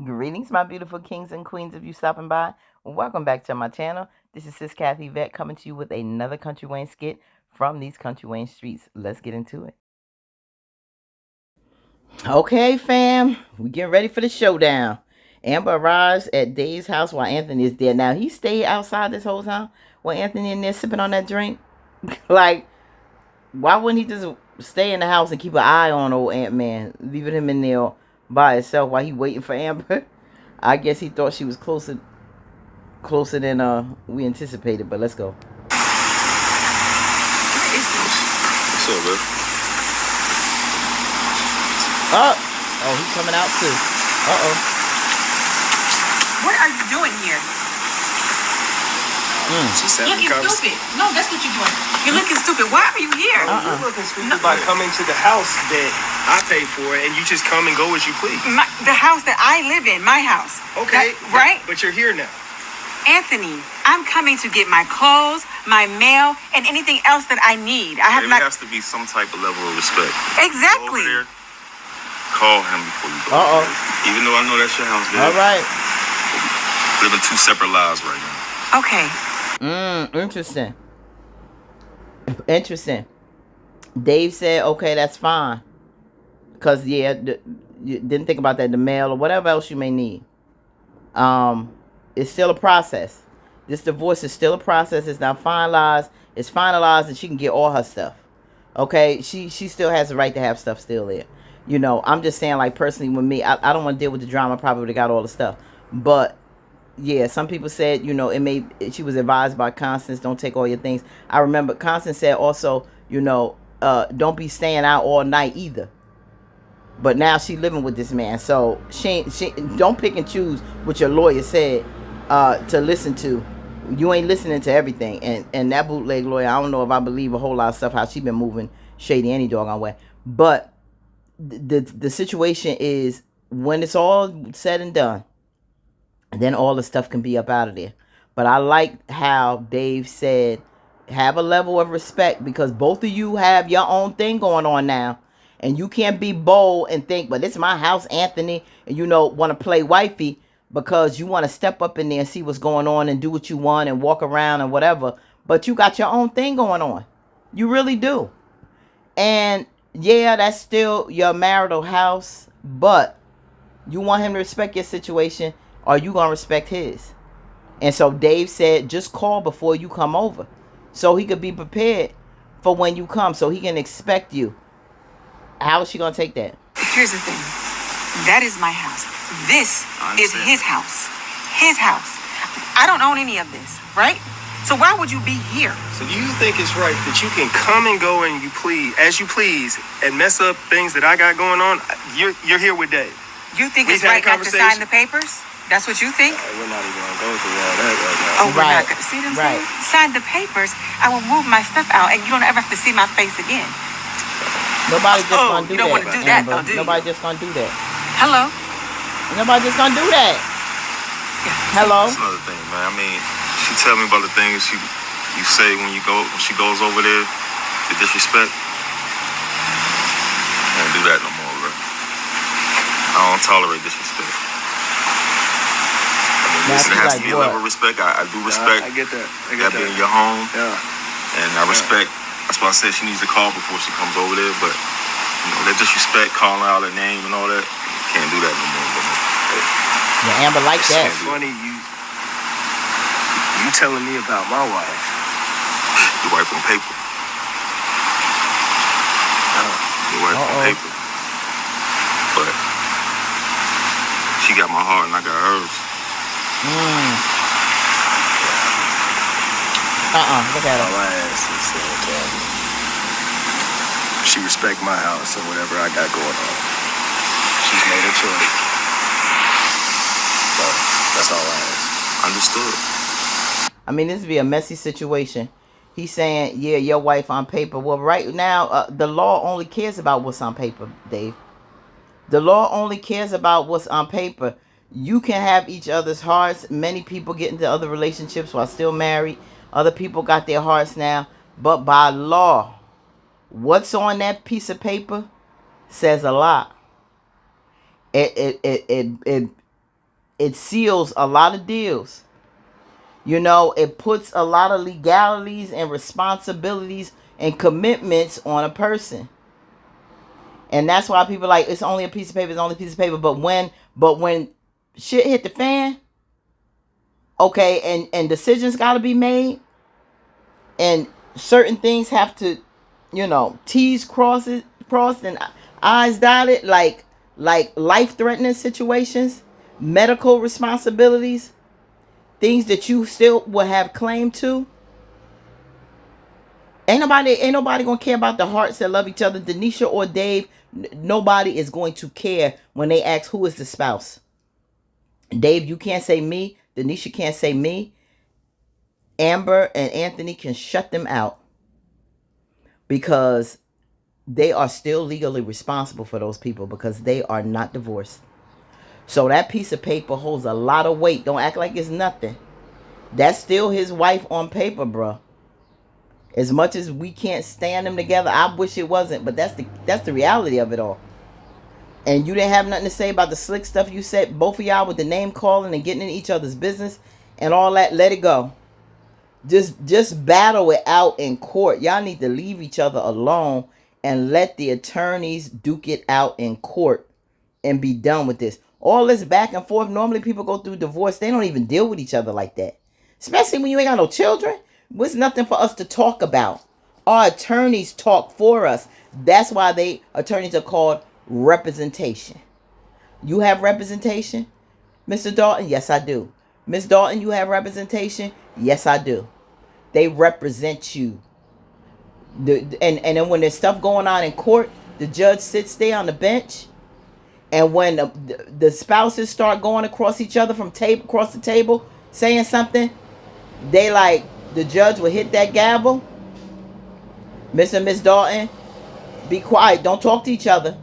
Greetings, my beautiful kings and queens of you stopping by. Welcome back to my channel. This is Sis Kathy Vet coming to you with another Country Wayne skit from these Country Wayne streets. Let's get into it. Okay, fam, we getting ready for the showdown. Amber arrives at Dave's house while Anthony is there. Now, he stayed outside this whole time while Anthony in there sipping on that drink. Like, why wouldn't he just stay in the house and keep an eye on old Ant-Man, leaving him in there by himself while he waiting for Amber? I guess he thought she was closer than we anticipated, but let's go. What's up, man? Oh, he's coming out too. What are you doing here? She's Looking stupid. No, that's what you're doing. You're looking stupid. Why are you here? You're looking stupid by coming to the house that I pay for, and you just come and go as you please. The house that I live in, my house. Okay, right? But you're here now. Anthony, I'm coming to get my clothes, my mail, and anything else that I need. I have There has to be some type of level of respect. Exactly. Go over there, call him before you go. Even though I know that's your house, baby. All right. Living two separate lives right now. Okay. Interesting. Interesting. Dave said, okay, that's fine. Because, yeah, you didn't think about that, the mail or whatever else you may need. It's still a process. This divorce is still a process. It's not finalized. It's finalized and she can get all her stuff. Okay? She still has the right to have stuff still there. You know, I'm just saying, like, personally with me, I don't want to deal with the drama. Probably would have got all the stuff. But yeah, some people said, you know, she was advised by Constance, don't take all your things. I remember Constance said also, you know, don't be staying out all night either. But now she living with this man, so she don't pick and choose what your lawyer said to listen to. You ain't listening to everything. And that bootleg lawyer, I don't know if I believe a whole lot of stuff how she been moving shady any doggone way. But the situation is, when it's all said and done, then all the stuff can be up out of there. But I like how Dave said, have a level of respect, because both of you have your own thing going on now. And you can't be bold and think, but it's my house, Anthony, and you know, want to play wifey because you want to step up in there and see what's going on and do what you want and walk around and whatever. But you got your own thing going on. You really do. And yeah, that's still your marital house, but you want him to respect your situation, or you gonna respect his. And so Dave said, just call before you come over, so he could be prepared for when you come, so he can expect you. How is she gonna take that? Here's the thing. That is my house. This is his house. His house. I don't own any of this, right? So why would you be here? So do you think it's right that you can come and go and as you please, and mess up things that I got going on? You're here with Dave. You think it's right not to sign the papers? That's what you think? We're not even gonna go through all that right now. Oh, we're not gonna see them. Right. Sign the papers. I will move my stuff out, and you don't ever have to see my face again. Nobody just gonna do that. You don't want to do that, though, do you? Nobody just gonna do that. Hello. Nobody just gonna do that. Hello. That's another thing, man. I mean, she tell me about the things you say when she goes over there to disrespect. I don't do that no more, bro. I don't tolerate disrespect. I mean, there has to be a level of respect. I do respect. I get that. That being your home. Yeah. And I respect. That's why I said she needs to call before she comes over there. But you know, that disrespect, calling out her name and all that, can't do that no more, bro. Yeah, Amber like that. It's funny you telling me about my wife. Your wife on paper. Your wife on paper. But she got my heart and I got hers. Look at her. All I ask is that she respect my house and whatever I got going on. She's made a choice. So that's all I ask. Understood. I mean, this would be a messy situation. He's saying, yeah, your wife on paper. Well, right now, the law only cares about what's on paper, Dave. The law only cares about what's on paper. You can have each other's hearts. Many people get into other relationships while still married. Other people got their hearts now. But by law, what's on that piece of paper says a lot. It it seals a lot of deals. You know, it puts a lot of legalities and responsibilities and commitments on a person. And that's why people like, it's only a piece of paper, it's only a piece of paper. But when shit hit the fan, okay, and decisions got to be made, and certain things have to, you know, T's crossed and I's dotted, like life-threatening situations, medical responsibilities, things that you still will have claim to. Ain't nobody gonna care about the hearts that love each other. Denisha or Dave, nobody is going to care when they ask who is the spouse. Dave, you can't say me. Denisha can't say me. Amber and Anthony can shut them out because they are still legally responsible for those people because they are not divorced. So that piece of paper holds a lot of weight. Don't act like it's nothing. That's still his wife on paper, bro. As much as we can't stand them together, I wish it wasn't, but that's the reality of it all. And you didn't have nothing to say about the slick stuff you said, both of y'all, with the name calling and getting in each other's business and all that. Let it go. Just battle it out in court. Y'all need to leave each other alone and let the attorneys duke it out in court and be done with this. All this back and forth. Normally people go through divorce, they don't even deal with each other like that. Especially when you ain't got no children. There's nothing for us to talk about. Our attorneys talk for us. That's why attorneys are called representation. You have representation, Mr. Dalton? Yes, I do. Miss Dalton, you have representation? Yes, I do. They represent you. And then when there's stuff going on in court, the judge sits there on the bench. And when the spouses start going across each other across the table, saying something, they like, the judge will hit that gavel. Mr. and Miss Dalton, be quiet. Don't talk to each other.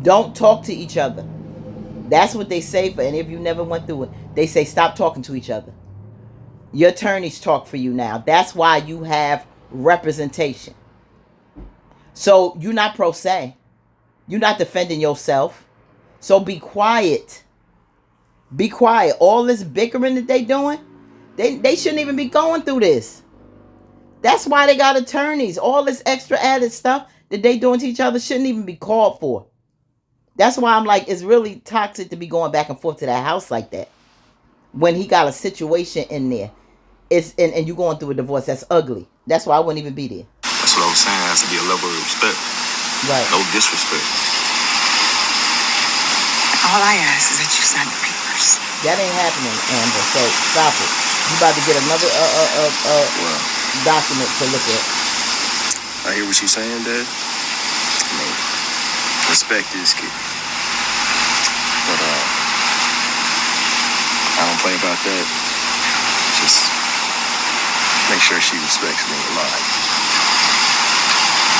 Don't talk to each other. That's what they say for any of you never went through it. They say stop talking to each other. Your attorneys talk for you now. That's why you have representation. So you're not pro se. You're not defending yourself. So be quiet. Be quiet. All this bickering that they doing, they shouldn't even be going through this. That's why they got attorneys. All this extra added stuff that they doing to each other shouldn't even be called for. That's why I'm like, it's really toxic to be going back and forth to that house like that. When he got a situation in there. And you going through a divorce, that's ugly. That's why I wouldn't even be there. That's what I was saying. There has to be a level of respect. Right. No disrespect. All I ask is that you sign the papers. That ain't happening, Amber. So stop it. You about to get another document to look at. I hear what you're saying, Dad. I mean, respect is key. But I don't play about that. Just make sure she respects me a lot.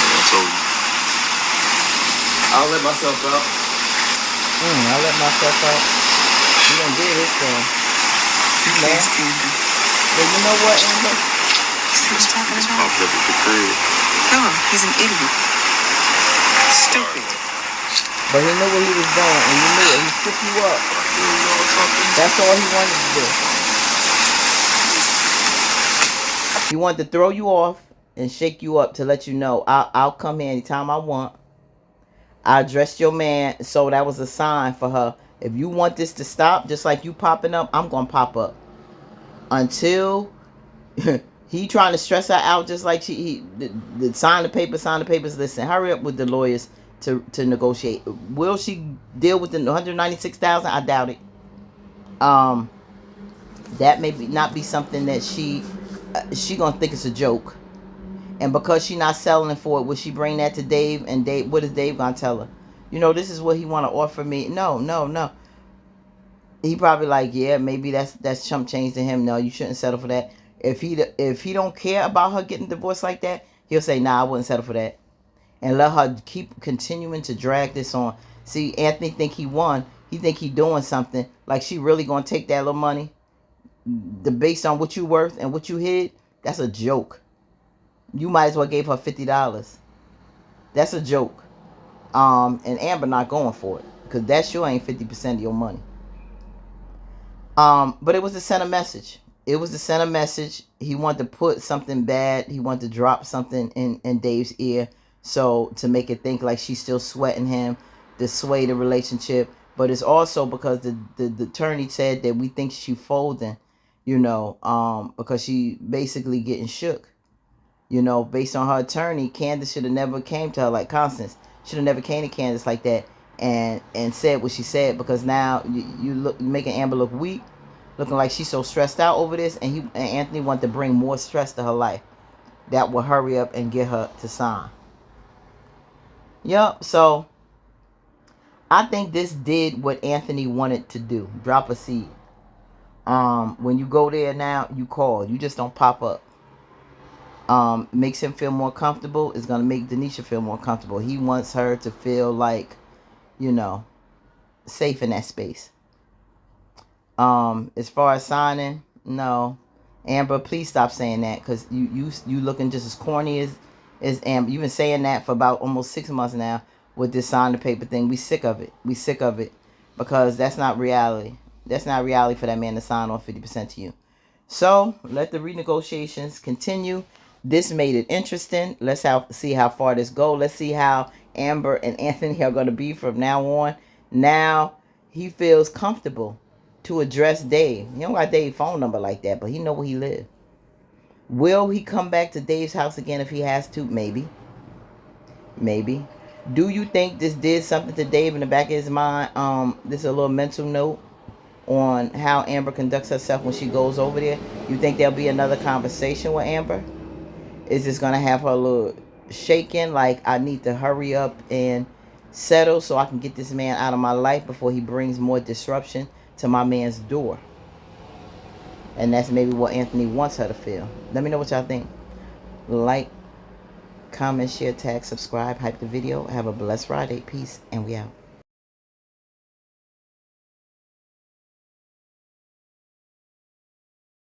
Yeah, so I'll let myself out. I let myself out. You done did his thing. I can't stand him. But you know what, Amber? See what I'm talking it's about? popped up at the crib. No, he's an idiot. Stupid. But he knew what he was doing, and you knew it. He shook you up. That's all he wanted to do. He wanted to throw you off and shake you up to let you know, I'll come here anytime I want. I addressed your man, so that was a sign for her. If you want this to stop, just like you popping up, I'm going to pop up. Until he trying to stress her out, just like sign the papers. Listen, hurry up with the lawyers to negotiate. Will she deal with the $196,000? I doubt it. That may not be something that she gonna think it's a joke. And because she not selling for it, will she bring that to Dave? And Dave, what is Dave gonna tell her? You know, this is what he want to offer me. No. He probably like, yeah, maybe that's chump change to him. No, you shouldn't settle for that. If he don't care about her getting divorced like that, he'll say, nah, I wouldn't settle for that. And let her keep continuing to drag this on. See, Anthony think he won. He think he doing something. Like she really gonna take that little money. Based on what you worth and what you hid, that's a joke. You might as well gave her $50. That's a joke. And Amber not going for it. Because that sure ain't 50% of your money. But it was to send a message. It was to send a message. He wanted to put something bad. He wanted to drop something in Dave's ear, so to make it think like she's still sweating him, to sway the relationship. But it's also because the attorney said that we think she folding, because she basically getting shook. Based on her attorney, Candace should have never came to her, like Constance should have never came to Candace like that and said what she said, because now you making Amber look weak, looking like she's so stressed out over this, and Anthony wanted to bring more stress to her life that will hurry up and get her to sign. Yep. So I think this did what Anthony wanted to do. Drop a seed. When you go there now, you call. You just don't pop up. Makes him feel more comfortable. It's gonna make Denisha feel more comfortable. He wants her to feel like, safe in that space. As far as signing, no. Amber, please stop saying that, because you looking just as corny as Amber. You've been saying that for about almost 6 months now with this sign the paper thing. We sick of it. We sick of it, because that's not reality. That's not reality for that man to sign on 50% to you. So let the renegotiations continue. This made it interesting. Let's see how far this goes. Let's see how Amber and Anthony are going to be from now on. Now he feels comfortable to address Dave. He don't got Dave's phone number like that, but he know where he live. Will he come back to Dave's house again if he has to? Maybe. Maybe. Do you think this did something to Dave in the back of his mind? This is a little mental note on how Amber conducts herself when she goes over there. You think there'll be another conversation with Amber? Is this going to have her a little shaken, like I need to hurry up and settle so I can get this man out of my life before he brings more disruption to my man's door? And that's maybe what Anthony wants her to feel. Let me know what y'all think. Like, comment, share, tag, subscribe, hype the video. Have a blessed Friday. Peace, and we out.